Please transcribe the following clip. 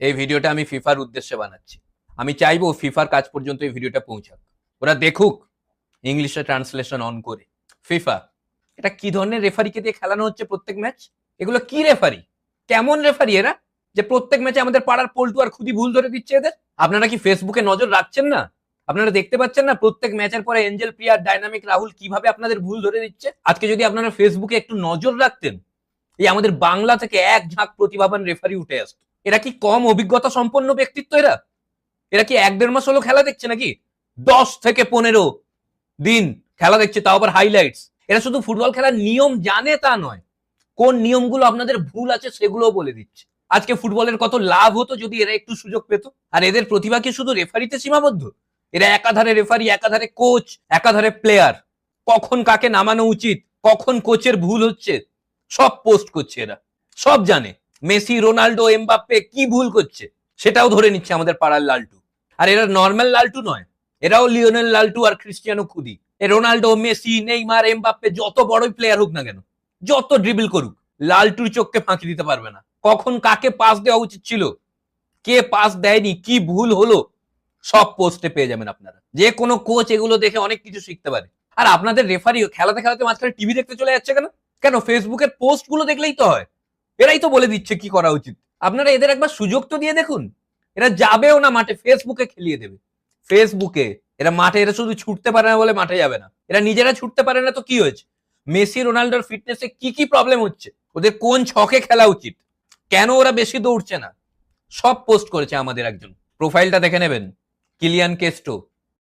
এই ভিডিওটা আমি ফিফার উদ্দেশ্যে বানাচ্ছি। আমি চাইবো ফিফার কাজ পর্যন্ত এই ভিডিওটা পৌঁছাক, ওরা দেখুক ইংলিশে ট্রান্সলেশন অন করে। ফিফা, এটা কি ধরনের রেফারিকে দিয়ে খেলানো হচ্ছে প্রত্যেক ম্যাচ? এগুলো কি রেফারি? কেমন রেফারি এরা, যে প্রত্যেক ম্যাচে আমাদের পাড়ার পল্টু আর খুদি ভুল ধরে দিচ্ছে এদের? আপনারা কি ফেসবুকে নজর রাখছেন না? আপনারা দেখতে পাচ্ছেন না প্রত্যেক ম্যাচের পরে এঞ্জেল প্রিয়ার ডাইনামিক রাহুল কিভাবে আপনাদের ভুল ধরে দিচ্ছে? আজকে যদি আপনারা ফেসবুকে একটু নজর রাখতেন, এই আমাদের বাংলা থেকে এক ঝাঁক প্রতিভাবান রেফারি উঠে আসতো। এরা কি কম অভিজ্ঞতা সম্পন্ন ব্যক্তিত্ব? এরা কি 1-1.5 মাস হলো খেলা দেখছে নাকি? 10 থেকে 15 দিন খেলা দেখছে, তাও আবার হাইলাইটস। এরা শুধু ফুটবল খেলার নিয়ম জানে তা নয়, কোন নিয়মগুলো আপনাদের ভুল আছে সেগুলোও বলে দিচ্ছে। আজকে ফুটবলের কত লাভ হতো যদি এরা একটু সুযোগ পেত। আর এদের প্রতিভা কি শুধু রেফারিতে সীমাবদ্ধ? এরা একাধারে রেফারি, একাধারে কোচ, একাধারে প্লেয়ার। কখন কাকে নামানো উচিত, কখন কোচের ভুল হচ্ছে, সব পোস্ট করছে এরা, সব জানে। মেসি, রোনাল্ডো, এমবাপ্পে কি ভুল করছে সেটাও ধরে নিচ্ছে আমাদের পাড়ার লালটু। আর এরা নর্মাল লালটু নয়, এরাও লিওনেল লালটু আর ক্রিস্টিয়ানো খুদি। এ রোনাল্ডো, মেসি, নেইমার, এমবাপ্পে যত বড়ই প্লেয়ার হোক না কেন, যত ড্রিবল করুক, লালটুর চোখকে ফাঁকি দিতে পারবে না। কখন কাকে পাস দেওয়া উচিত ছিল, কে পাস দেয়নি, কি ভুল হলো, সব পোস্টে পেয়ে যাবেন আপনারা। যে কোনো কোচ এগুলো দেখে অনেক কিছু শিখতে পারে। আর আপনাদের রেফারি খেলাতে খেলাতে মাঝখানে টিভি দেখতে চলে যাচ্ছে কেন? কেন ফেসবুকের পোস্ট গুলো দেখলেই তো হয়, এরাই তো বলে দিচ্ছে কি করা উচিত। আপনারা এদের একবার সুযোগ তো দিয়ে দেখুন। এরা যাবেও না মাঠে, ফেসবুকে খেলিয়ে দেবে। ফেসবুকে এরা মাঠে, এরা শুধু ছুটতে পারে না বলে মাঠে যাবে না। এরা নিজেরা ছুটতে পারে না তো কি হয়েছে? মেসি, রোনাল্ডোর ফিটনেসে কি কি প্রবলেম হচ্ছে, ওদের কোন ছকে খেলা উচিত, কেন ওরা বেশি দৌড়ছে না, সব পোস্ট করেছে আমাদের একজন। প্রোফাইলটা দেখে নেবেন, কিলিয়ান কেস্টো।